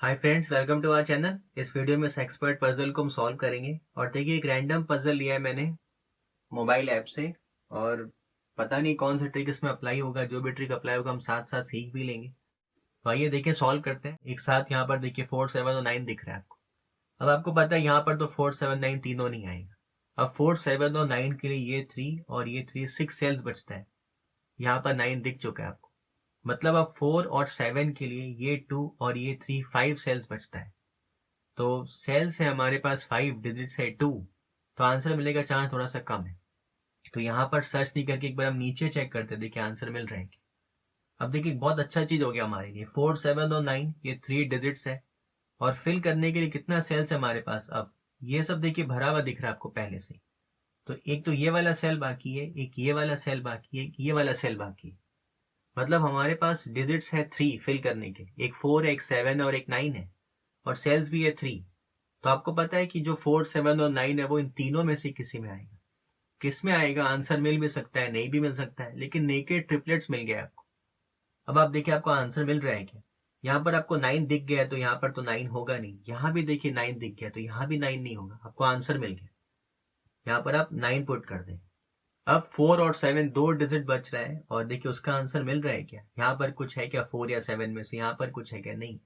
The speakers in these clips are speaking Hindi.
Hi friends, welcome to our channel. इस वीडियो में एक्सपर्ट पजल को हम सॉल्व करेंगे। और देखिए, एक रैंडम पजल लिया है मैंने मोबाइल ऐप से। और पता नहीं कौन सा ट्रिक इसमें अप्लाई होगा। जो भी ट्रिक अप्लाई होगा हम साथ साथ सीख भी लेंगे। तो आइए देखिए, सॉल्व करते हैं एक साथ। यहाँ पर देखिए 4, 7 और 9 दिख रहा है आपको। अब आपको पता है यहाँ पर तो 4, 7, 9 तीनों नहीं आएगा। अब 4, 7 और 9 के लिए ये 3 और ये 3, 6 सेल्स बचता है। यहाँ पर 9 दिख चुका है आपको। मतलब अब 4 और 7 के लिए ये 2 और ये 3, 5 सेल्स बचता है। तो सेल्स है हमारे पास 5, डिजिट्स है 2। तो आंसर मिलेगा चांस थोड़ा सा कम है। तो यहाँ पर सर्च नहीं करके एक बार हम नीचे चेक करते हैं, देखिए आंसर मिल रहा है क्या। अब देखिए, बहुत अच्छा चीज हो गया हमारे लिए। 4, 7 और 9 ये 3 डिजिट्स है। और फिल करने के लिए कितना सेल्स है हमारे पास। अब ये सब देखिए भरा हुआ दिख रहा है आपको पहले से। तो एक तो ये वाला सेल बाकी है, एक ये वाला सेल बाकी है, एक ये वाला सेल बाकी है। मतलब हमारे पास डिजिट्स है 3 फिल करने के। एक 4 है, एक 7 और एक 9 है। और सेल्स भी है 3। तो आपको पता है कि जो 4, 7 और 9 है वो इन तीनों में से किसी में आएगा। किस में आएगा, आंसर मिल भी सकता है, नहीं भी मिल सकता है, लेकिन नेकेड ट्रिपलेट्स मिल गया आपको। अब आप देखिए आपको आंसर मिल रहा है क्या। यहाँ पर आपको 9 दिख गया है तो यहाँ पर तो 9 होगा नहीं। यहाँ भी देखिए 9 दिख गया तो यहाँ भी 9 नहीं होगा। आपको आंसर मिल गया। यहाँ पर आप 9 पुट कर दें। अब 4 और 7 दो डिजिट बच रहा है। और देखिए उसका आंसर मिल रहा है क्या। यहाँ पर कुछ है क्या 4 या 7 में से, यहाँ पर कुछ है क्या, नहीं।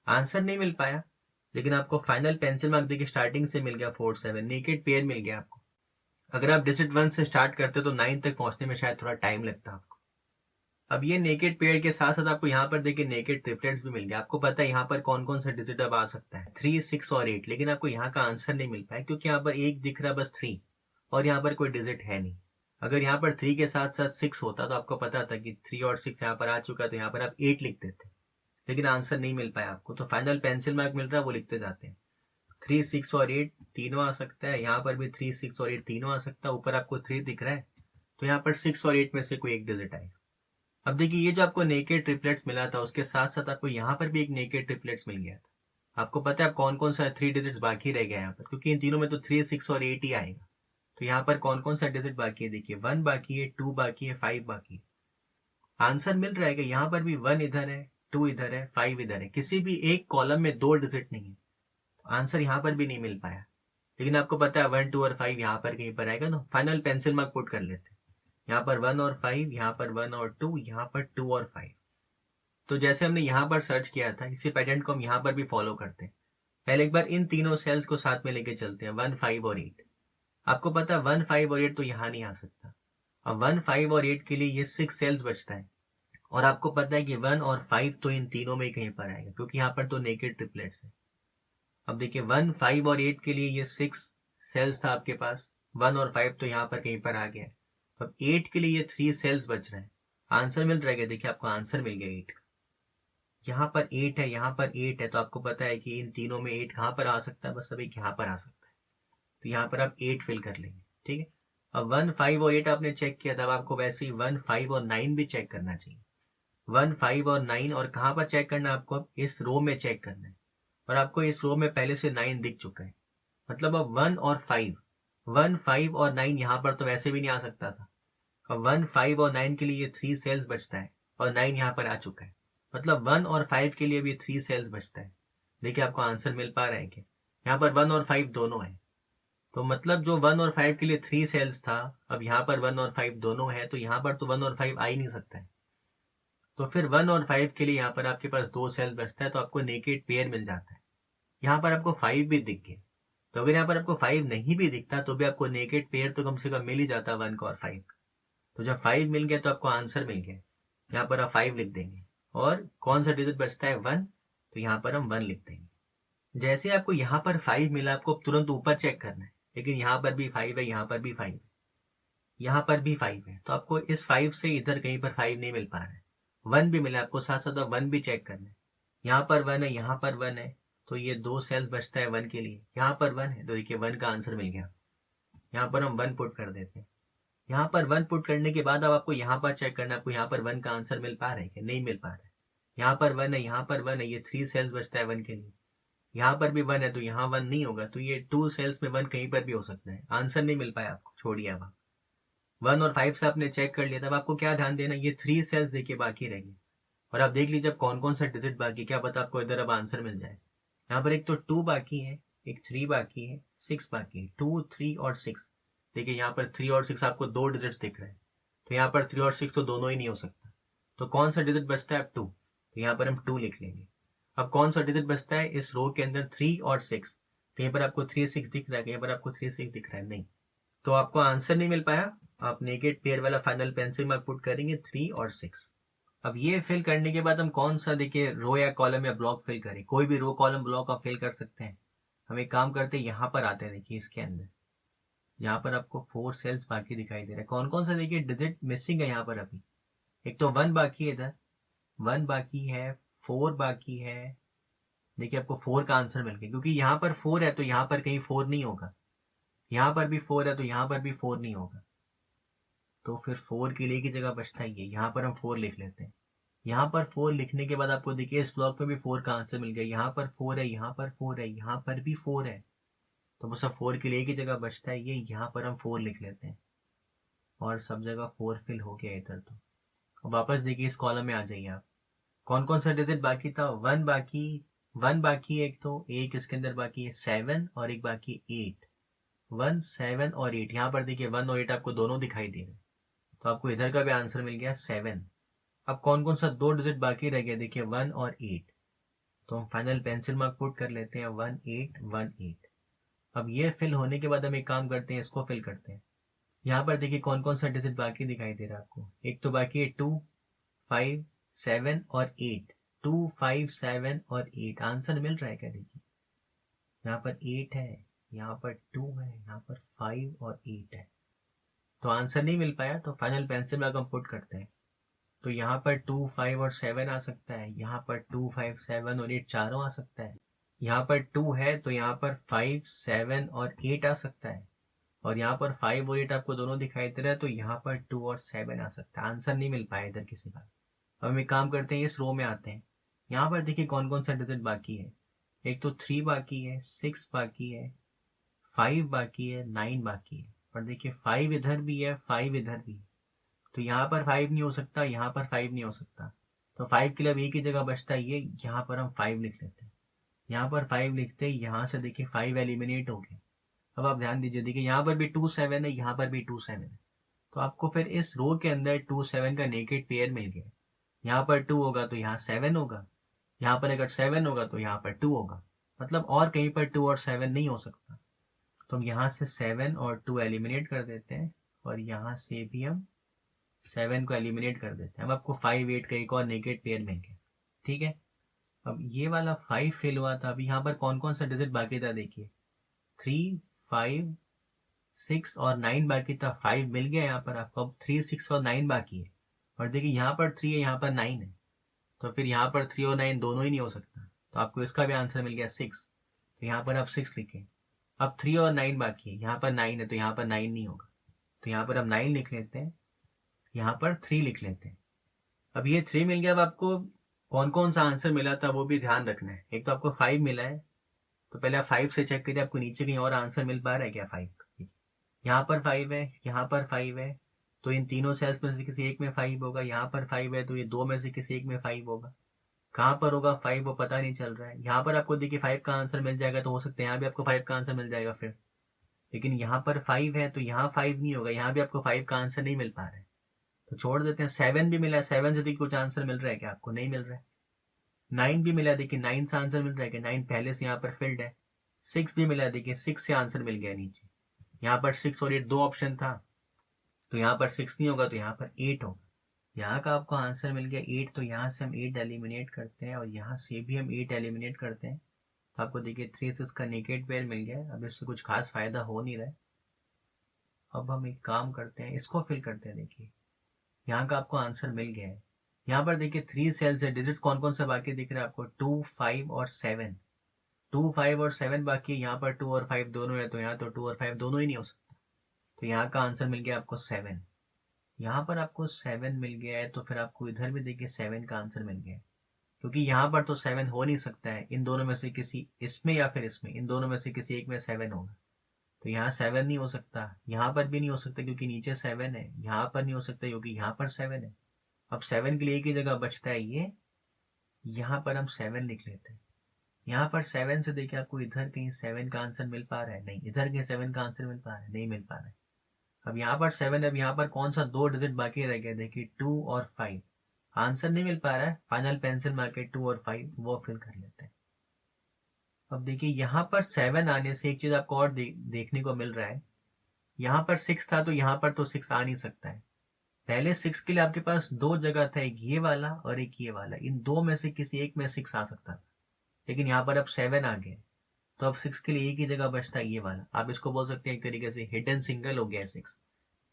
आंसर नहीं मिल पाया। लेकिन आपको फाइनल पेंसिल मार्क देखिए स्टार्टिंग से मिल गया 4, 7, नेकेड पेयर मिल गया आपको। अगर आप डिजिट 1 से स्टार्ट करते तो 9 तक पहुंचने में शायद थोड़ा टाइम लगता आपको। अब ये नेकेड पेयर के साथ साथ आपको यहाँ पर देखिए नेकेड ट्रिपलेट्स भी मिल गया। आपको पता है यहाँ पर कौन कौन सा डिजिट अब आ सकता है, 3, 6 और 8। लेकिन आपको यहाँ का आंसर नहीं मिल पाया क्योंकि यहाँ पर एक दिख रहा बस 3। और यहाँ पर कोई डिजिट है नहीं। अगर यहाँ पर 3 के साथ साथ 6 होता तो आपको पता था कि 3 और 6 यहाँ पर आ चुका है, तो यहाँ पर आप 8 लिख देते। लेकिन आंसर नहीं मिल पाया आपको, तो फाइनल पेंसिल मार्क मिल रहा है वो लिखते जाते हैं। 3, 6 और 8 तीनों आ सकता है। यहाँ पर भी 3, 6 और 8 तीनों आ सकता है। ऊपर आपको 3 दिख रहा है तो यहाँ पर 6 और 8 में से कोई एक डिजिट आएगा। अब देखिए, ये जो आपको नेकेड ट्रिपलेट्स मिला था उसके साथ साथ आपको यहाँ पर भी एक नेकेड ट्रिपलेट्स मिल गया था। आपको पता है कौन कौन सा 3 डिजिट्स बाकी रह गया यहाँ पर, क्योंकि इन तीनों में तो 3, 6 और 8 ही आएगा। तो यहाँ पर कौन कौन सा डिजिट बाकी है, देखिए 1 बाकी है, 2 बाकी है, 5 बाकी है। आंसर मिल रहा है कि यहाँ पर भी 1 इधर है, 2 इधर है, 5 इधर है। किसी भी एक कॉलम में 2 डिजिट नहीं है। आंसर यहाँ पर भी नहीं मिल पाया। लेकिन आपको पता है 1, 2 और 5 यहाँ पर कहीं पर आएगा। तो फाइनल पेंसिल मार्क पुट कर लेते हैं। यहाँ पर 1 और 5, यहाँ पर 1 और 2, यहाँ पर 2 और 5। तो जैसे हमने यहाँ पर सर्च किया था इसी पैटर्न को हम यहाँ पर भी फॉलो करते हैं। पहले एक बार इन तीनों सेल्स को साथ में लेके चलते हैं, 1, 5 और 8। आपको पता है 1, 5 और 8 तो यहाँ नहीं आ सकता। अब 1, 5 और 8 के लिए ये 6 सेल्स बचता है। और आपको पता है कि 1 और 5 तो इन तीनों में कहीं पर आएगा क्योंकि यहाँ पर तो नेकेड ट्रिपलेट्स है। अब देखिए 1, 5 और 8 के लिए ये 6 सेल्स था आपके पास। 1 और 5 तो यहाँ पर कहीं पर आ गया है। अब 8 के लिए ये 3 सेल्स बच रहे हैं। आंसर मिल रहा है। देखिए आपको आंसर मिल गया 8 का। यहाँ पर 8 है, यहाँ पर 8 है। तो आपको पता है कि इन तीनों में 8 कहाँ पर आ सकता है, बस अब एक यहाँ पर आ सकता है। तो यहाँ पर आप 8 फिल कर लेंगे। ठीक है। अब 1, 5 और 8 आपने चेक किया, तब आपको वैसे ही 1, 5 और 9 भी चेक करना चाहिए। 1, 5 और 9 और कहाँ पर चेक करना है आपको, अब इस रो में चेक करना है। और आपको इस रो में पहले से 9 दिख चुका है। मतलब अब 1 और 5, 1, 5 और 9 यहाँ पर तो वैसे भी नहीं आ सकता था। अब 1, 5 और 9 के लिए ये 3 सेल्स बचता है। और 9 यहाँ पर आ चुका है। मतलब 1 और 5 के लिए भी 3 सेल्स बचता है। देखिए आपको आंसर मिल पा रहा है क्या। यहाँ पर 1 और 5 दोनों है। तो मतलब जो 1 और 5 के लिए 3 सेल्स था, अब यहाँ पर 1 और 5 दोनों है, तो यहाँ पर तो 1 और 5 आ ही नहीं सकता है। तो फिर 1 और 5 के लिए यहाँ पर आपके पास 2 सेल बचता है, तो आपको नेकेड पेयर मिल जाता है। यहाँ पर आपको 5 भी दिख गया। तो अगर यहाँ पर आपको 5 नहीं भी दिखता तो भी आपको नेकेड पेयर तो कम से कम मिल ही जाता 1 का और 5 का। तो जब 5 मिल गया तो आपको आंसर मिल गया। यहाँ पर आप 5 लिख देंगे। और कौन सा डिजिट बचता है, 1। तो यहाँ पर हम 1 लिख देंगे। जैसे आपको यहाँ पर 5 मिला, आपको तुरंत ऊपर चेक करना है। लेकिन यहाँ पर भी 5 है, यहाँ पर भी 5 है, यहाँ पर भी 5 है। तो आपको इस 5 से इधर कहीं पर 5 नहीं मिल पा रहा है। 1 भी मिला आपको, साथ साथ 1 भी चेक करना है। यहाँ पर 1 है, यहाँ पर 1 है। तो ये 2 सेल्स बचता है 1 के लिए। यहाँ पर 1 है तो देखिए 1 का आंसर मिल गया। यहाँ पर हम 1 पुट कर देते हैं। यहाँ पर 1 पुट करने के बाद अब आपको यहाँ पर चेक करना है, आपको यहाँ पर 1 का आंसर मिल पा रहा है कि नहीं मिल पा रहा है। यहाँ पर 1 है, यहाँ पर 1 है, ये 3 सेल्स बचता है 1 के लिए। यहाँ पर भी 1 है तो यहाँ 1 नहीं होगा, तो ये 2 सेल्स में 1 कहीं पर भी हो सकता है। आंसर नहीं मिल पाया आपको, छोड़िए। अब 1 और 5 से आपने चेक कर लिया, तब आपको क्या ध्यान देना, ये 3 सेल्स देखिए बाकी रहेंगे। और आप देख लीजिए अब कौन कौन सा डिजिट बाकी, क्या पता आपको इधर अब आंसर मिल जाए। यहाँ पर एक तो 2 बाकी है, एक 3 बाकी है, 6 बाकी है, 2, 3 और 6। देखिए यहाँ पर 3 और 6 आपको 2 डिजिट्स दिख रहे हैं, तो यहाँ पर 3 और 6 तो दोनों ही नहीं हो सकता। तो कौन सा डिजिट बचता है अब 2, तो यहाँ पर हम 2 लिख लेंगे। अब कौन सा डिजिट बचता है इस रो के अंदर 3 और 6, कहीं पर आपको 3 6 दिख रहा है, कहीं पर आपको 3 6 दिख रहा है, नहीं। तो आपको आंसर नहीं मिल पाया। आप नेगेट पेयर वाला फाइनल पेंसिल मार्क पुट करेंगे 3 और 6। अब ये फिल करने के बाद हम कौन सा देखिए रो या कॉलम या ब्लॉक फिल करें, कोई भी रो कॉलम ब्लॉक आप फिल कर सकते हैं। हम एक काम करते हैं, यहाँ पर आते हैं, देखिए इसके अंदर यहाँ पर आपको 4 सेल्स बाकी दिखाई दे रहा है। कौन कौन सा देखिए डिजिट मिसिंग है यहाँ पर अभी। एक तो 1 बाकी है, इधर 1 बाकी है, 4 बाकी है। देखिए आपको 4 का आंसर मिल गया, क्योंकि यहाँ पर 4 है तो यहाँ पर कहीं 4 नहीं होगा, यहाँ पर भी 4 है तो यहाँ पर भी 4 नहीं होगा। तो फिर 4 के लिए की जगह बचता ही है, यहाँ पर हम 4 लिख लेते हैं। यहाँ पर 4 लिखने के बाद आपको देखिए इस ब्लॉक में भी 4 का आंसर मिल गया। यहाँ पर 4 है, यहाँ पर 4 है, यहाँ पर भी 4 है, तो बस अब 4 के लिए की जगह बचता है ये, यहाँ पर हम 4 लिख लेते हैं और सब जगह 4 फिल हो गया इधर। तो अब वापस देखिए इस कॉलम में आ जाइए आप। कौन कौन सा डिजिट बाकी था, 1 बाकी, 1 बाकी है, एक तो एक इसके अंदर बाकी है 7 और एक बाकी 8। 1 7 और 8, यहाँ पर देखिए 1 और 8 आपको दोनों दिखाई दे रहे हैं, तो आपको इधर का भी आंसर मिल गया 7। अब कौन कौन सा 2 डिजिट बाकी रह गया, देखिए 1 और 8। तो हम फाइनल पेंसिल मार्क पुट कर लेते हैं 1 8 1 8। अब ये फिल होने के बाद हम एक काम करते हैं, इसको फिल करते हैं। यहाँ पर देखिए कौन कौन सा डिजिट बाकी दिखाई दे रहा है आपको। एक तो बाकी है 2 5 7 और 8। 2 5 7 और 8 आंसर मिल रहा है क्या, देखिए यहाँ पर 8 है, यहाँ पर 2 है, यहाँ पर 5 और 8 है। तो आंसर नहीं मिल पाया, तो फाइनल पेंसिल मार्क हम पुट करते हैं। तो यहाँ पर 2 5 और 7 आ सकता है, यहाँ पर 2 5 7 और 8 चारों आ सकता है। यहाँ पर 2 है तो यहाँ पर 5 7 और 8 आ सकता है, और यहाँ पर 5 और 8 आपको दोनों दिखाई दे रहा है, तो यहाँ पर 2 और 7 आ सकता है। आंसर नहीं मिल पाया इधर किसी का। अब हम एक काम करते हैं, इस रो में आते हैं। यहाँ पर देखिए कौन कौन सा डिजिट बाकी है। एक तो 3 बाकी है, 6 बाकी है, 5 बाकी है, 9 बाकी है। और देखिए 5 इधर भी है, 5 इधर भी है, तो यहाँ पर 5 नहीं हो सकता, यहाँ पर 5 नहीं हो सकता। तो 5 के लिए अब एक ही जगह बचता है ये, यहाँ पर हम 5 लिख लेते हैं। यहाँ पर 5 लिखते हैं, यहाँ से देखिए 5 एलिमिनेट हो गया। अब आप ध्यान दीजिए, देखिए यहाँ पर भी 2 7 है, यहाँ पर भी 2 7 है, तो आपको फिर इस रो के अंदर 2 7 का नेकेड पेयर मिल गया। यहाँ पर 2 होगा तो यहाँ 7 होगा, यहाँ पर अगर 7 होगा तो यहाँ पर 2 होगा, मतलब और कहीं पर 2 और 7 नहीं हो सकता। तो हम यहाँ से 7 और 2 एलिमिनेट कर देते हैं, और यहाँ से भी हम 7 को एलिमिनेट कर देते हैं। अब आपको 5 8 का एक और नेकेड पेयर मिल गया, ठीक है। अब ये वाला 5 फेल हुआ था, अभी यहाँ पर कौन कौन सा डिजिट बाकी था, देखिए 3 5 6 और 9 बाकी था। 5 मिल गया यहाँ पर आपको, अब 3 6 और 9 बाकी है, और देखिए यहाँ पर 3 है, यहाँ पर 9 है, तो फिर यहाँ पर 3 और 9 दोनों ही नहीं हो सकता, तो आपको इसका भी आंसर मिल गया 6। तो यहाँ पर आप 6 लिखें। अब 3 और 9 बाकी है, यहाँ पर 9 है तो यहाँ पर 9 नहीं होगा, तो यहाँ पर हम 9 लिख लेते हैं, यहाँ पर 3 लिख लेते हैं। अब ये 3 मिल गया। अब आपको कौन कौन सा आंसर मिला था वो भी ध्यान रखना है। एक तो आपको 5 मिला है, तो पहले आप 5 से चेक करिए आपको नीचे कहीं और आंसर मिल पा रहा है क्या। 5 यहाँ पर 5 है, यहाँ पर 5 है, तो इन तीनों सेल्स में से किसी एक में 5 होगा। यहाँ पर 5 है तो ये दो में से किसी एक में 5 होगा। कहाँ पर होगा 5 वो पता नहीं चल रहा है। यहाँ पर आपको देखिए 5 का आंसर मिल जाएगा, तो हो सकता है यहाँ भी आपको 5 का आंसर मिल जाएगा फिर, लेकिन यहाँ पर 5 है तो यहाँ 5 नहीं होगा, यहाँ भी आपको 5 का आंसर नहीं मिल पा रहा है, तो छोड़ देते हैं। 7 भी मिला है, 7 से देखिए कुछ आंसर मिल रहा है क्या आपको, नहीं मिल रहा है। 9 भी मिला, देखिए 9 से आंसर मिल रहा है कि 9 पहले से यहाँ पर फिल्ड है। 6 भी मिला, देखिए 6 से आंसर मिल गया नीचे। यहाँ पर 6 और 8 दो ऑप्शन था, तो यहाँ पर 6 नहीं होगा तो यहाँ पर 8 होगा। यहाँ का आपको आंसर मिल गया 8, तो यहाँ से हम 8 एलिमिनेट करते हैं, और यहाँ से भी हम 8 एलिमिनेट करते हैं, तो आपको देखिए 3 6 का नेकेड पेयर मिल गया। अब इससे कुछ खास फायदा हो नहीं रहा है। अब हम एक काम करते हैं, इसको फिल करते हैं। देखिए यहाँ का आपको आंसर मिल गया है। यहाँ पर देखिए 3 सेल्स है, डिजिट्स कौन कौन सा बाकी दिख रहा है आपको, 2 5 और 7। 2 5 और 7 बाकी है, यहाँ पर 2 और 5 दोनों है, तो यहाँ तो 2 और 5 दोनों ही नहीं हो सकता, तो यहाँ का आंसर मिल गया आपको 7। यहाँ पर आपको 7 मिल गया है, तो फिर आपको इधर भी देखिए 7 का आंसर मिल गया है, क्योंकि यहाँ पर तो 7 हो नहीं सकता है। इन दोनों में से किसी, इसमें या फिर इसमें, इन दोनों में से किसी एक में 7 होगा, तो यहाँ 7 नहीं हो सकता, यहाँ पर भी नहीं हो सकता क्योंकि नीचे 7 है, यहाँ पर नहीं हो सकता क्योंकि यहाँ पर 7 है। अब 7 के लिए एक ही जगह बचता है ये, यहाँ पर हम 7 लिख लेते हैं। यहाँ पर 7 से देखिए आपको इधर कहीं 7 का आंसर मिल पा रहा है, नहीं। इधर कहीं 7 का आंसर मिल पा रहा है, नहीं मिल पा रहा है। अब यहाँ पर 7, अब यहाँ पर कौन सा 2 डिजिट बाकी रह गया, देखिए 2 और 5। आंसर नहीं मिल पा रहा है, फाइनल पेंसिल मार के 2 और 5 वो फिल कर लेते हैं। अब देखिए यहाँ पर 7 आने से एक चीज आपको और देखने को मिल रहा है। यहाँ पर 6 था तो यहाँ पर तो 6 आ नहीं सकता है। पहले 6 के लिए आपके पास 2 जगह था, एक ये वाला और एक ये वाला। इन 2 में से किसी एक में 6 आ सकता था, लेकिन यहाँ पर अब 7 आ गए, तो अब 6 के लिए एक ही जगह बचता है, ये वाला। आप इसको बोल सकते हैं एक तरीके से हिडन सिंगल हो गया है 6।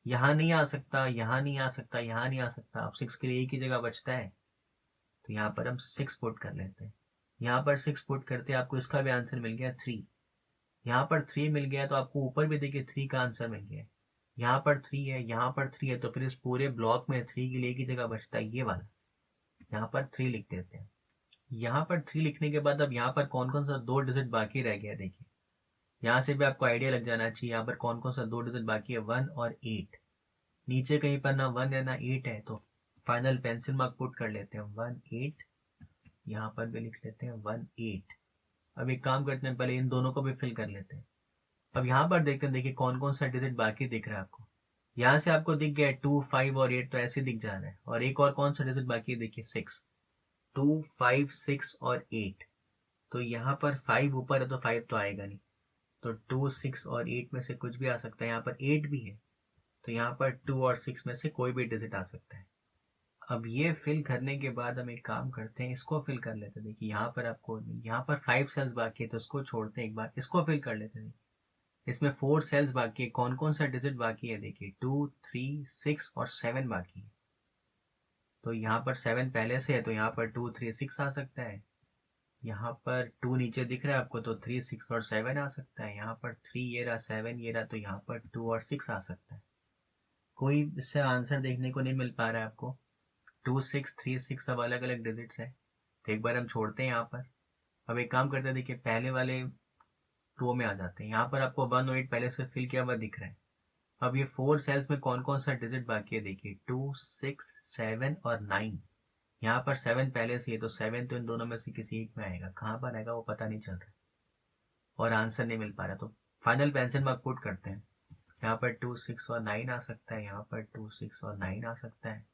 यहाँ नहीं आ सकता, यहाँ नहीं आ सकता, यहाँ नहीं आ सकता। अब 6 के लिए एक ही जगह बचता है, तो यहाँ पर हम 6 पुट कर लेते हैं। यहाँ पर 6 पुट करते आपको इसका भी आंसर मिल गया 3। यहाँ पर 3 मिल गया तो आपको ऊपर भी देखिए 3 का आंसर मिल गया। यहाँ पर 3 है, यहाँ पर 3 है, तो फिर इस पूरे ब्लॉक में 3 के लिए एक ही जगह बचता है, ये वाला। यहाँ पर 3 लिख देते हैं। यहाँ पर 3 लिखने के बाद अब यहाँ पर कौन कौन सा 2 डिजिट बाकी रह गया देखिए। यहाँ से भी आपको आइडिया लग जाना चाहिए यहाँ पर कौन कौन सा 2 डिजिट बाकी है, 1 और 8। नीचे कहीं पर ना 1 है ना 8 है, तो फाइनल पेंसिल मार्क पुट कर लेते हैं 1 8। यहाँ पर भी लिख लेते हैं 1 8। अब एक काम करते हैं, पहले इन दोनों को भी फिल कर लेते हैं। अब यहाँ पर देखते हैं, देखिए कौन कौन सा डिजिट बाकी दिख रहा है आपको। यहाँ से आपको दिख गया 2 5 और 8, तो ऐसे दिख जा रहा है। और एक और कौन सा डिजिट बाकी है देखिए 6। 2 5 6 और 8, तो यहाँ पर 5 ऊपर है तो 5 तो आएगा नहीं, तो 2 6 और 8 में से कुछ भी आ सकता है। यहाँ पर 8 भी है, तो यहाँ पर 2 और 6 में से कोई भी डिजिट आ सकता है। अब ये फिल करने के बाद हम एक काम करते हैं, इसको फिल कर लेते हैं। देखिए यहाँ पर आपको, यहाँ पर 5 सेल्स बाकी है तो इसको छोड़ते हैं, एक बार इसको फिल कर लेते हैं। इसमें 4 सेल्स बाकी है, कौन कौन सा डिजिट बाकी है देखिए 2 3 6 और 7 बाकी है। तो यहाँ पर 7 पहले से है, तो यहाँ पर 2 3 6 आ सकता है। यहाँ पर 2 नीचे दिख रहा है आपको, तो 3 6 और 7 आ सकता है। यहाँ पर 3 ये रहा, 7 ये रहा, तो यहाँ पर 2 और 6 आ सकता है। कोई इससे आंसर देखने को नहीं मिल पा रहा है आपको। 2 6 3 6 सब अलग अलग डिजिट्स है, तो एक बार हम छोड़ते हैं यहाँ पर। अब एक काम करते हैं, देखिए पहले वाले रो में आ जाते हैं। यहाँ पर आपको 1 और 8 पहले से फिल किया हुआ दिख रहा है। अब ये 4 सेल्स में कौन कौन सा डिजिट बाकी है देखिए 2 6 7 और 9। यहाँ पर 7 पहले से है, तो 7 तो इन दोनों में से किसी एक में आएगा, कहाँ पर आएगा वो पता नहीं चल रहा और आंसर नहीं मिल पा रहा। तो फाइनल पेंसिल मार्क पुट करते हैं। यहाँ पर 2 6 और 9 आ सकता है, यहाँ पर 2 6 और 9 आ सकता है।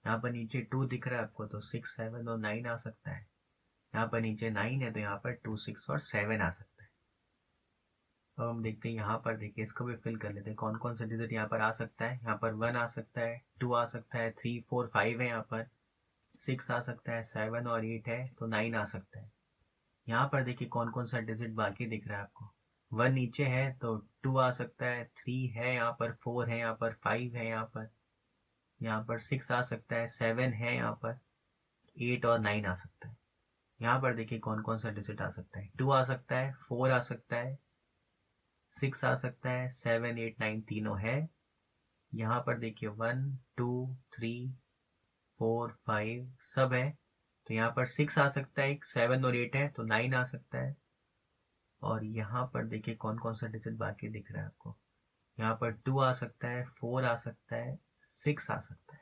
यहाँ पर नीचे 2 दिख रहा है आपको, तो 6 7 और 9 आ सकता है। यहाँ पर नीचे 9 है, तो यहाँ पर 2 6 और 7 आ सकता है। अब हम देखते हैं, यहाँ पर देखिए इसको भी फिल कर लेते हैं, कौन कौन सा डिजिट यहाँ पर आ सकता है। यहाँ पर 1 आ सकता है, 2 आ सकता है, 3 4 5 है, यहाँ पर 6 आ सकता है, 7 और 8 है, तो 9 आ सकता है। यहाँ पर देखिए कौन कौन सा डिजिट बाकी दिख रहा है आपको। 1 नीचे है, तो 2 आ सकता है, 3 है, यहाँ पर 4 है, यहाँ पर 5 है, यहाँ पर 6 आ सकता है, 7 है, यहाँ पर 8 और 9 आ सकता है। यहाँ पर देखिए कौन कौन सा डिजिट आ सकता है। 2 आ सकता है, 4 आ सकता है, 6 आ सकता है, 7 8 9 तीनों है। यहाँ पर देखिए 1 2 3 4 5 सब है, तो यहाँ पर 6 आ सकता है, 7 और 8 है, तो 9 आ सकता है। और यहाँ पर देखिए कौन कौन सा डिजिट बाकी दिख रहा है आपको। यहाँ पर 2 आ सकता है, 4 आ सकता है, 6 आ सकता है।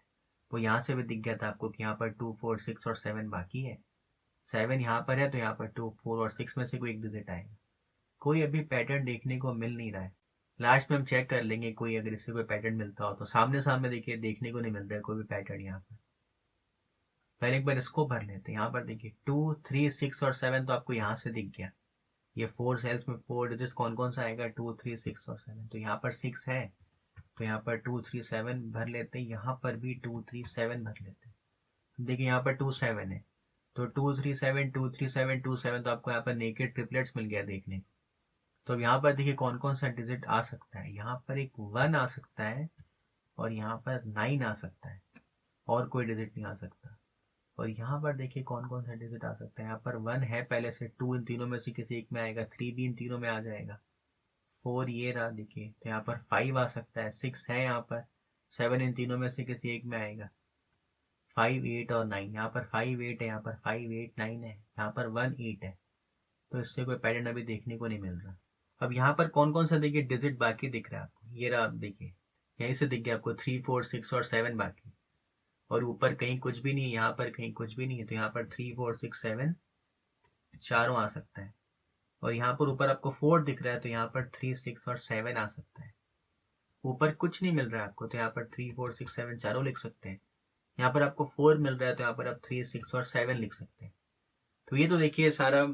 वो यहाँ से भी दिख गया था आपको कि यहाँ पर 2 4 6 और 7 बाकी है। 7 यहाँ पर है, तो यहाँ पर 2 4 और 6 में से कोई एक डिजिट आएगा। कोई अभी पैटर्न देखने को मिल नहीं रहा है। लास्ट में हम चेक कर लेंगे, कोई अगर इससे कोई पैटर्न मिलता हो तो। सामने सामने देखिए देखने को नहीं मिल रहा है कोई भी पैटर्न यहाँ पर। पहले एक बार इसको भर लेते हैं। यहाँ पर देखिए 2 3 6 और 7 तो आपको यहाँ से दिख गया। ये 4 सेल्स में 4 डिजिट कौन कौन सा आएगा 2 3 6 और 7, तो यहाँ पर 6 है, तो यहाँ पर 2 3 7 भर लेते हैं। यहाँ पर भी 2 3 7 भर लेते हैं। देखिए यहाँ पर 2 7 है, तो 2 3 7 2 3 7 2 7, तो आपको यहाँ पर नेकेड ट्रिपलेट्स मिल गया देखने को। तो अब यहाँ पर देखिए कौन कौन सा डिजिट आ सकता है। यहाँ पर एक 1 आ सकता है, और यहाँ पर 9 आ सकता है, और कोई डिजिट नहीं आ सकता। और यहाँ पर देखिए कौन कौन सा डिजिट आ सकता है। यहाँ पर 1 है पहले से, 2 इन तीनों में से किसी एक में आएगा, 3 भी इन तीनों में आ जाएगा, 4 ये रहा देखिए, तो यहाँ पर 5 आ सकता है, 6 है यहाँ पर, 7 इन तीनों में से किसी एक में आएगा, 5 8 और 9। यहाँ पर 5 8 है, यहाँ पर 5 8 9 है, यहाँ पर 1 8 है, तो इससे कोई पैटर्न अभी देखने को नहीं मिल रहा। अब यहाँ पर कौन कौन सा देखिए डिजिट बाकी दिख रहा है आपको। ये रहा देखिए, यहीं से दिख गया आपको 3 4 6 और 7 बाकी। और ऊपर कहीं कुछ भी नहीं है, यहाँ पर कहीं कुछ भी नहीं है, तो यहाँ पर 3 4 6 7 चारों आ सकता है। और यहाँ पर ऊपर आपको 4 दिख रहा है, तो यहाँ पर 3 6 और 7 आ सकता है। ऊपर कुछ नहीं मिल रहा है आपको, तो यहाँ पर 3 4 6 7 चारों लिख सकते हैं। यहाँ पर आपको 4 मिल रहा है, तो यहाँ पर आप 3 6 और 7 लिख सकते हैं। तो ये तो देखिए सारा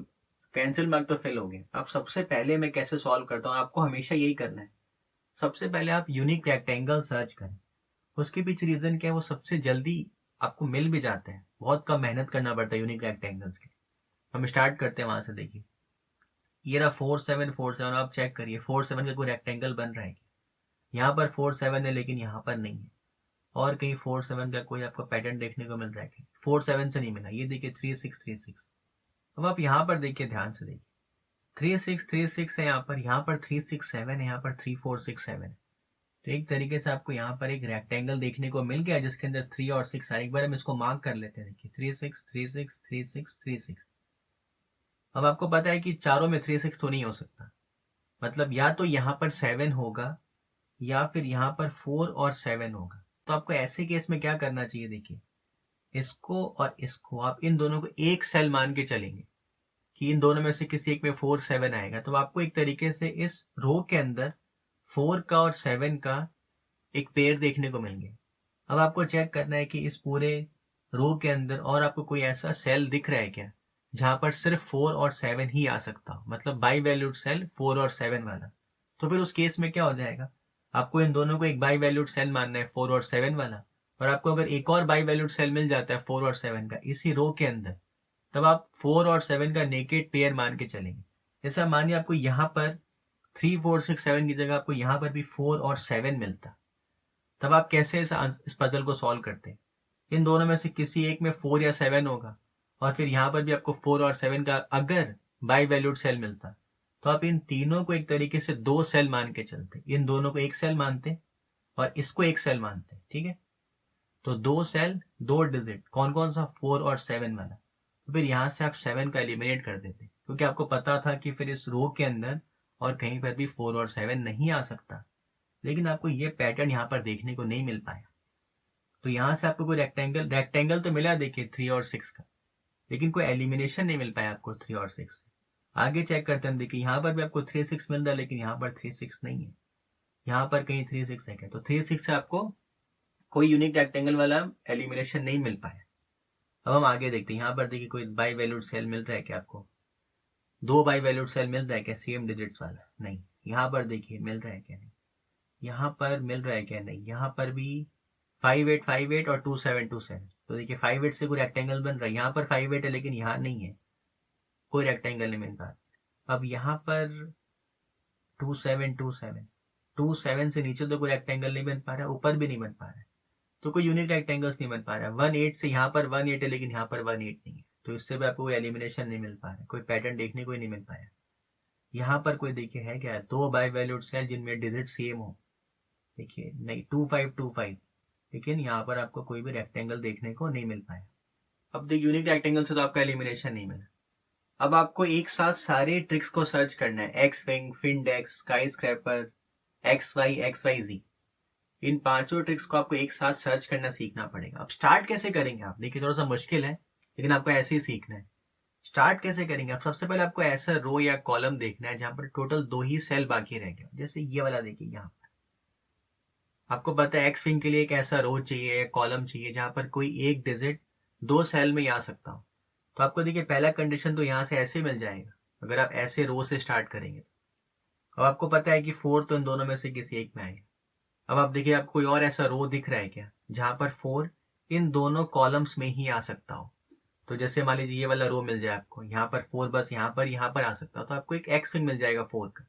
कैंसिल मार्क तो फिल हो गए। अब सबसे पहले मैं कैसे सॉल्व करता हूँ, आपको हमेशा यही करना है। सबसे पहले आप यूनिक रेक्टेंगल सर्च करें। उसके पीछे रीजन क्या है, वो सबसे जल्दी आपको मिल भी जाते हैं, बहुत कम मेहनत करना पड़ता है यूनिक रेक्टेंगल्स के। हम स्टार्ट करते हैं वहां से। देखिए ये रहा 4 7 4 7। आप चेक करिए 4 7 का कोई रेक्टेंगल बन रहा है। यहाँ पर 4 7 है लेकिन यहाँ पर नहीं है। और कहीं 4 7 का कोई आपको पैटर्न देखने को मिल रहा है? 4 7 से नहीं मिला। ये देखिए 3 6 3 6। अब आप यहाँ पर देखिए, ध्यान से देखिए 3 6 3 6 है, यहाँ पर 3 6 7 है, यहाँ पर 3 4 6 7 है। तो एक तरीके से आपको यहाँ पर एक रेक्टेंगल देखने को मिल गया जिसके अंदर 3 और 6 है। एक बार हम इसको मार्क कर लेते हैं। देखिए 3 6 3 6 3 6 3 6। अब आपको पता है कि चारों में 3 6 तो नहीं हो सकता, मतलब या तो यहाँ पर 7 होगा या फिर यहाँ पर 4 और 7 होगा। तो आपको ऐसे केस में क्या करना चाहिए, देखिए इसको और इसको आप इन दोनों को एक सेल मान के चलेंगे कि इन दोनों में से किसी एक में 4 7 आएगा। तो आपको एक तरीके से इस रो के अंदर 4 का और 7 का एक पेयर देखने को मिल गया। अब आपको चेक करना है कि इस पूरे रो के अंदर और आपको कोई ऐसा सेल दिख रहा है क्या जहां पर सिर्फ 4 और 7 ही आ सकता हो, मतलब बाई वैल्यूड सेल 4 और 7 वाला। तो फिर उस केस में क्या हो जाएगा, आपको इन दोनों को एक बाई वैल्यूड सेल मानना है 4 और 7 वाला। और आपको अगर एक और बाई वैल्यूड सेल मिल जाता है 4 और 7 का इसी रो के अंदर, तब आप 4 और 7 का नेकेड पेयर मान के चलेंगे। जैसा मानिए आपको यहाँ पर 3 4 6 7 की जगह आपको यहाँ पर भी 4 और 7 मिलता, तब आप कैसे इस पजल को सॉल्व करते हैं? इन दोनों में से किसी एक में 4 या 7 होगा, और फिर यहाँ पर भी आपको 4 और 7 का अगर बाई वैल्यूड सेल मिलता, तो आप इन तीनों को एक तरीके से 2 सेल मान के चलते। इन दोनों को एक सेल मानते और इसको एक सेल मानते, ठीक है। तो 2 सेल 2 डिजिट, कौन कौन सा? 4 और 7 वाला। तो फिर यहाँ से आप 7 का एलिमिनेट कर देते, क्योंकि आपको पता था कि फिर इस रो के अंदर और कहीं पर भी 4 और 7 नहीं आ सकता। लेकिन आपको ये पैटर्न यहाँ पर देखने को नहीं मिल पाया। तो यहाँ से आपको कोई रेक्टेंगल तो मिला देखिए 3 और 6 का, लेकिन कोई एलिमिनेशन नहीं मिल पाया आपको 3 और 6 से। आगे चेक करते हैं। देखिए यहाँ पर भी आपको 3 6 मिल रहा है, लेकिन यहाँ पर 3 6 नहीं है। यहाँ पर कहीं 3 6 है क्या? तो 3 6 से आपको कोई यूनिक रेक्टेंगल वाला एलिमिनेशन नहीं मिल पाया। अब हम आगे देखते हैं। यहाँ पर देखिए कोई बाई वैल्यूड सेल मिल रहा है क्या आपको? 2 बाई वैल्यूड सेल मिल रहा है क्या सेम डिजिट्स वाला? नहीं। यहाँ पर देखिए मिल रहा है क्या? नहीं। यहाँ पर मिल रहा है क्या? नहीं। यहाँ पर भी 5 8 5 8 और 2 7 2 7। तो देखिए 5 8 से कोई रेक्टेंगल बन रहा है। यहाँ पर 5 8 है लेकिन यहाँ नहीं है, कोई रेक्टेंगल नहीं मिल रहा। अब यहाँ पर 2 7 2 7, 2 7 से नीचे तो कोई रेक्टेंगल नहीं बन पा रहा, ऊपर भी नहीं बन पा रहा, तो कोई यूनिक रेक्टेंगल्स नहीं बन पा रहा। 1 8 से यहाँ पर 1 8 है लेकिन यहाँ पर 1 8 नहीं है, तो इससे भी आपको कोई एलिमिनेशन नहीं मिल पा रहा, कोई पैटर्न देखने को ही नहीं मिल पाया। यहाँ पर कोई देखिए है क्या? 2 बाई वैल्यूड सेल जिनमें डिजिट सेम हो। देखिए नहीं, 2 5 2 5, लेकिन यहाँ पर आपको कोई भी रेक्टेंगल देखने को नहीं मिल पाया। अब देखिए यूनिक रेक्टेंगल से तो आपका एलिमिनेशन नहीं मिला। अब आपको एक साथ सारे ट्रिक्स को सर्च करना है। X wing, Findex, skyscraper, XY इन पांचों ट्रिक्स को आपको एक साथ सर्च करना सीखना पड़ेगा। अब स्टार्ट कैसे करेंगे आप? देखिए थोड़ा सा मुश्किल है, लेकिन आपको ऐसे ही सीखना है। स्टार्ट कैसे करेंगे आप? सबसे पहले आपको ऐसा रो या कॉलम देखना है जहां पर टोटल 2 ही सेल बाकी रह गए। जैसे ये वाला देखिए, यहाँ पर आपको पता है एक्स विंग के लिए एक ऐसा रो चाहिए या कॉलम चाहिए जहां पर कोई एक डिजिट 2 सेल में ही आ सकता हो। तो आपको देखिए पहला कंडीशन तो यहाँ से ऐसे मिल जाएगा अगर आप ऐसे रो से स्टार्ट करेंगे। अब आपको पता है कि 4 तो इन दोनों में से किसी एक में आएगा। अब आप देखिए आपको कोई और ऐसा रो दिख रहा है क्या जहां पर 4 इन दोनों कॉलम्स में ही आ सकता हो? तो जैसे मान लीजिए ये वाला रो मिल जाए आपको, यहाँ पर 4 बस यहाँ पर आ सकता हो, तो आपको एक एक्स विंग मिल जाएगा 4 का।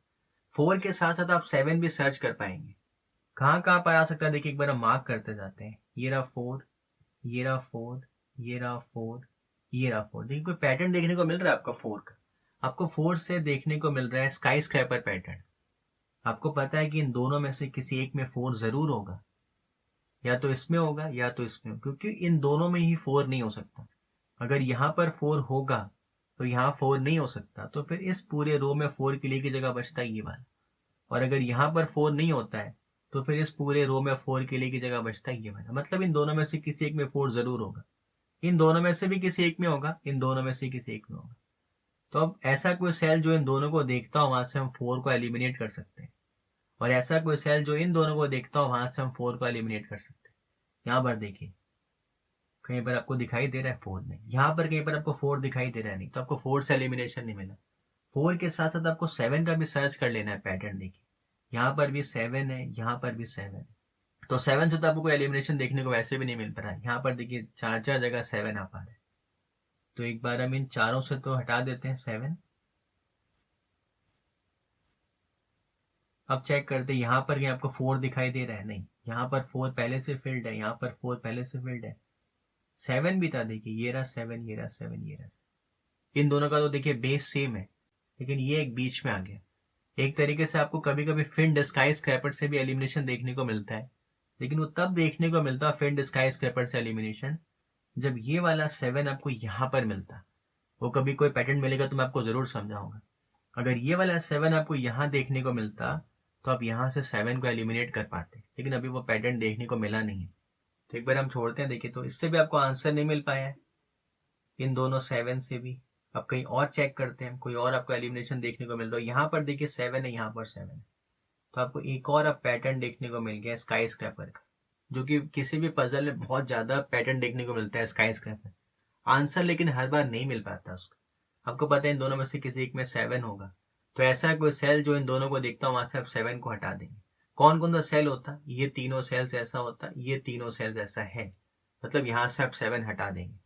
4 के साथ साथ आप 7 भी सर्च कर पाएंगे। कहाँ कहाँ पर आ सकता है देखिए, एक बार हम मार्क करते जाते हैं। ये रहा 4, ये रहा 4, ये रहा 4, ये रहा 4। देखिए कोई पैटर्न देखने को मिल रहा है आपका 4 का। आपको 4 से देखने को मिल रहा है स्काई स्क्रैपर पैटर्न। आपको पता है कि इन दोनों में से किसी एक में 4 जरूर होगा, या तो इसमें होगा या तो इसमें होगा, क्योंकि इन दोनों में ही 4 नहीं हो सकता। अगर यहाँ पर 4 होगा तो यहाँ 4 नहीं हो सकता, तो फिर इस पूरे रो में 4 के लिए की जगह बचता है ये वाला। और अगर यहाँ पर 4 नहीं होता है तो फिर इस पूरे रो में 4 के लिए की जगह बचता है ये वाला, मतलब इन दोनों में से किसी एक में 4 जरूर होगा, इन दोनों में से भी किसी एक में होगा, इन दोनों में से किसी एक में होगा। तो अब ऐसा कोई सेल जो इन दोनों को देखता हो वहां से हम 4 को एलिमिनेट कर सकते हैं, और ऐसा कोई सेल जो इन दोनों को देखता हो वहां से हम 4 को एलिमिनेट कर सकते हैं। यहाँ पर देखिए कहीं पर आपको दिखाई दे रहा है 4 नहीं, यहाँ पर कहीं पर आपको 4 दिखाई दे रहा है नहीं, तो आपको 4 से एलिमिनेशन नहीं मिला। 4 के साथ साथ आपको 7 का भी सर्च कर लेना है पैटर्न। देखिए यहाँ पर भी 7 है, यहाँ पर भी 7 है, तो 7 से तो आपको कोई एलिमिनेशन देखने को वैसे भी नहीं मिल पा रहा है। यहाँ पर देखिए 4 जगह 7 आ पा रहा है, तो एक बार हम इन चारों से तो हटा देते हैं 7। अब चेक करते हैं यहाँ पर आपको 4 दिखाई दे रहा है नहीं, यहाँ पर 4 पहले से फिल्ड है, यहाँ पर 4 पहले से फिल्ड है। 7 भी था, देखिए ये रहा 7, ये रहा 7, ये रहा। इन दोनों का तो देखिए बेस सेम है, लेकिन ये एक बीच में आ गया। एक तरीके से आपको कभी कभी फिंड स्काई स्क्रैपर से भी एलिमिनेशन देखने को मिलता है, लेकिन वो तब देखने को मिलता है फिंड स्काई स्क्रैपर से एलिमिनेशन जब ये वाला 7 आपको यहाँ पर मिलता। वो कभी कोई पैटर्न मिलेगा तो मैं आपको जरूर समझाऊंगा। अगर ये वाला 7 आपको यहाँ देखने को मिलता तो आप यहाँ से 7 को एलिमिनेट कर पाते, लेकिन अभी वो पैटर्न देखने को मिला नहीं है। तो एक बार हम छोड़ते हैं। देखिए तो इससे भी आपको आंसर नहीं मिल पाया है, इन दोनों 7 से भी। अब कहीं और चेक करते हैं, कोई और आपको एलिमिनेशन देखने को मिलता है। यहाँ पर देखिए 7 है, यहाँ पर 7 है, तो आपको एक और अब पैटर्न देखने को मिल गया स्काई स्क्रैपर का, जो कि किसी भी पजल में बहुत ज्यादा पैटर्न देखने को मिलता है स्काई स्क्रैपर। आंसर लेकिन हर बार नहीं मिल पाता उसका। आपको पता है इन दोनों में से किसी एक में 7 होगा, तो ऐसा कोई सेल जो इन दोनों को देखता हो वहां से आप 7 को हटा देंगे। कौन कौन सा सेल होता, ये तीनों सेल्स ऐसा होता, ये तीनों सेल्स ऐसा है, मतलब यहाँ से आप 7 हटा देंगे।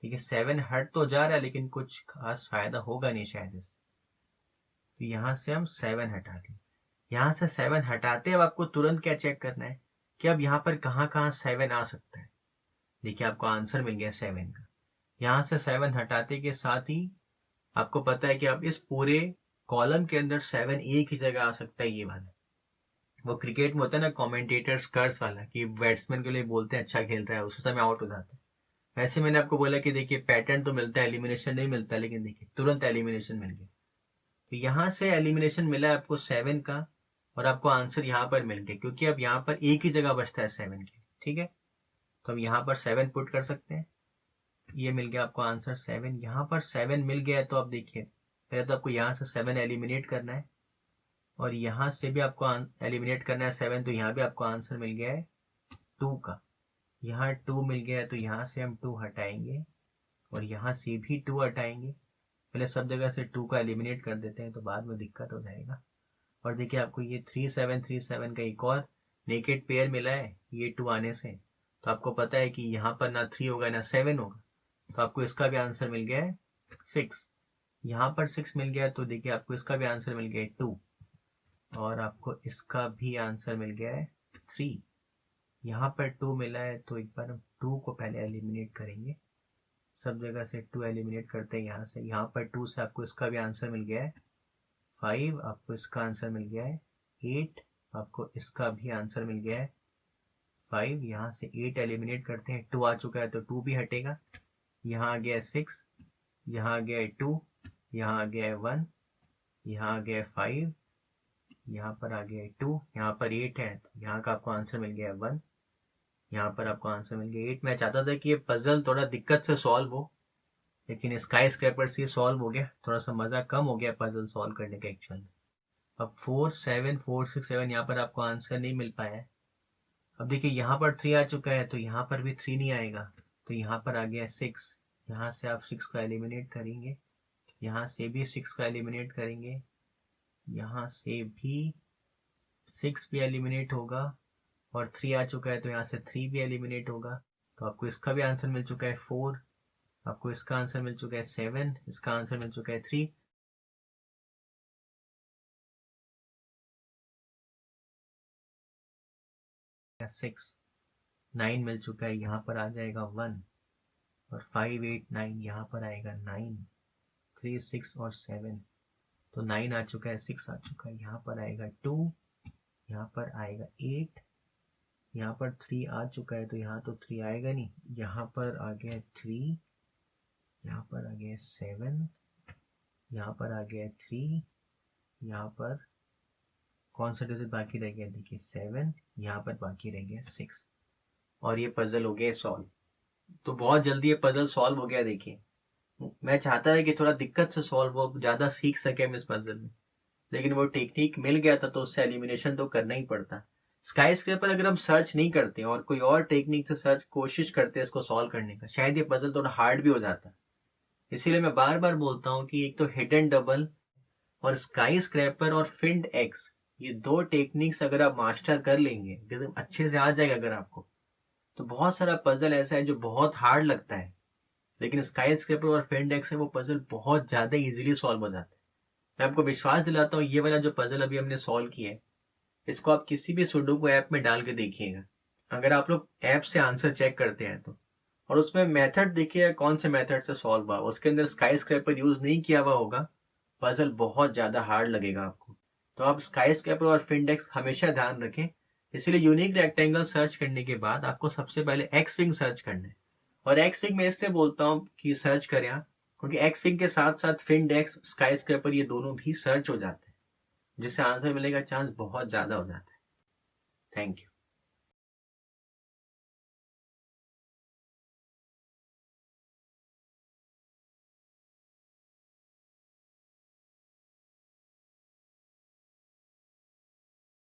ठीक है, 7 हट तो जा रहा है लेकिन कुछ खास फायदा होगा नहीं शायद इससे, तो यहाँ से हम 7 हटा दें। यहाँ से 7 हटाते अब आपको तुरंत क्या चेक करना है कि अब यहाँ पर कहाँ कहाँ 7 आ सकता है। देखिए आपको आंसर मिल गया 7 का। यहाँ से 7 हटाते के साथ ही आपको पता है कि अब इस पूरे कॉलम के अंदर 7 एक ही जगह आ सकता है, ये वाला। वो क्रिकेट में होता है ना कमेंटेटर्स कर्स वाला, कि बैट्समैन के लिए बोलते हैं अच्छा खेल रहा है, उस समय आउट हो जाता है। वैसे मैंने आपको बोला कि देखिए पैटर्न तो मिलता है, एलिमिनेशन नहीं मिलता, लेकिन देखिए तुरंत एलिमिनेशन मिल गया। तो यहाँ से एलिमिनेशन मिला है आपको 7 का, और आपको आंसर यहाँ पर मिल गया, क्योंकि अब यहाँ पर एक ही जगह बचता है 7 के। ठीक है, तो हम यहाँ पर 7 पुट कर सकते हैं। ये मिल गया आपको आंसर 7। यहाँ पर 7 मिल गया है, तो अब देखिए पहले तो आपको यहाँ से 7 एलिमिनेट करना है, और यहाँ से भी आपको एलिमिनेट करना है 7, तो यहाँ भी आपको आंसर मिल गया है 2 का। यहाँ 2 मिल गया है, तो यहाँ से हम 2 हटाएंगे, और यहाँ से भी 2 हटाएंगे। पहले सब जगह से 2 का एलिमिनेट कर देते हैं, तो बाद में दिक्कत हो जाएगा। और देखिए आपको ये 3 7 3 7 का एक और नेकेड पेयर मिला है ये 2 आने से, तो आपको पता है कि यहाँ पर ना 3 होगा ना 7 होगा, तो आपको इसका भी आंसर मिल गया है 6। यहाँ पर 6 मिल गया, तो देखिए आपको इसका भी आंसर मिल गया है 2, और आपको इसका भी आंसर मिल गया है 3। यहाँ पर 2 मिला है, तो एक बार हम 2 को पहले एलिमिनेट करेंगे। सब जगह से 2 एलिमिनेट करते हैं यहाँ से। यहाँ पर 2 से आपको इसका भी आंसर मिल गया है 5, आपको इसका आंसर मिल गया है 8, आपको इसका भी आंसर मिल गया है 5। यहाँ से 8 एलिमिनेट करते हैं, 2 आ चुका है तो 2 भी हटेगा। यहाँ आ गया 6, यहाँ आ गया 2, यहाँ आ गया 1, यहाँ आ गया 5, यहाँ पर आ गया 2, यहाँ पर 8 है, तो यहाँ का आपको आंसर मिल गया 1, यहाँ पर आपको आंसर मिल गया 8। मैं चाहता था कि ये पजल थोड़ा दिक्कत से सॉल्व हो, लेकिन स्काई स्क्रैपर से सॉल्व हो गया, थोड़ा सा मजा कम हो गया पजल सॉल्व करने का एक्चुअल में। अब 4 7 4 6 7 यहाँ पर आपको आंसर नहीं मिल पाया है। अब देखिए यहाँ पर 3 आ चुका है, तो यहाँ पर भी 3 नहीं आएगा, तो यहाँ पर आ गया 6। यहाँ से आप 6 को एलिमिनेट करेंगे, यहाँ से भी 6 को एलिमिनेट करेंगे, यहाँ से भी 6 भी एलिमिनेट होगा, और 3 आ चुका है तो यहाँ से 3 भी एलिमिनेट होगा। तो आपको इसका भी आंसर मिल चुका है 4, आपको इसका आंसर मिल चुका है 7, इसका आंसर मिल चुका है 3। 6 9 मिल चुका है, यहाँ पर आ जाएगा 1, और 5 8 9 यहाँ पर आएगा 9, 3 6 और 7, तो 9 आ चुका है, 6 आ चुका है, यहाँ पर आएगा 2, यहाँ पर आएगा 8, यहाँ पर 3 आ चुका है, तो यहाँ तो 3 आएगा नहीं, यहाँ पर आ गया 3, यहाँ पर आ गया 7, यहाँ पर आ गया 3, यहाँ पर कौन सा डिजिट बाकी रह गया, देखिए 7, यहाँ पर बाकी रह गया 6, और ये पजल हो गया सॉल्व। तो बहुत जल्दी ये पजल सॉल्व हो गया। देखिए मैं चाहता था कि थोड़ा दिक्कत से सॉल्व हो, ज्यादा सीख सके हम इस पजल में, लेकिन वो टेक्निक मिल गया था तो उससे एलिमिनेशन तो करना ही पड़ता। स्काई स्क्रेपर अगर हम सर्च नहीं करते और कोई और टेक्निक से सर्च कोशिश करते हैं इसको सॉल्व करने का, शायद ये पजल थोड़ा हार्ड भी हो जाता। इसीलिए मैं बार बार बोलता हूँ कि एक तो हिडन डबल और स्काई स्क्रैपर और फिंड एक्स, ये 2 टेक्निक्स अगर आप मास्टर कर लेंगे, एकदम अच्छे से आ जाएगा अगर आपको, तो बहुत सारा पजल ऐसा है जो बहुत हार्ड लगता है, लेकिन स्काई स्क्रैपर और फिंड एक्स है वो पजल बहुत ज्यादा इजीली सॉल्व हो जाता है। मैं आपको विश्वास दिलाता हूँ, ये वाला जो पजल अभी हमने सॉल्व किया है, इसको आप किसी भी सुडोकू ऐप में डाल के देखिएगा। अगर आप लोग ऐप से आंसर चेक करते हैं तो, और उसमें मेथड देखिएगा कौन से मेथड से सॉल्व हुआ, उसके अंदर स्काई स्क्रैपर यूज नहीं किया हुआ होगा, पजल बहुत ज्यादा हार्ड लगेगा आपको। तो आप स्काई स्क्रैपर और फिंडेक्स हमेशा ध्यान रखें। इसलिए यूनिक रेक्टेंगल सर्च करने के बाद आपको सबसे पहले एक्स विंग सर्च करना है। और एक्स विंग मैं इसलिए बोलता हूँ कि सर्च करें आप, क्योंकि एक्स विंग के साथ साथ फिंडेक्स, स्काई स्क्रैपर, ये दोनों भी सर्च हो जाते हैं, जिससे आंसर मिलने का चांस बहुत ज्यादा हो जाता है। Thank you.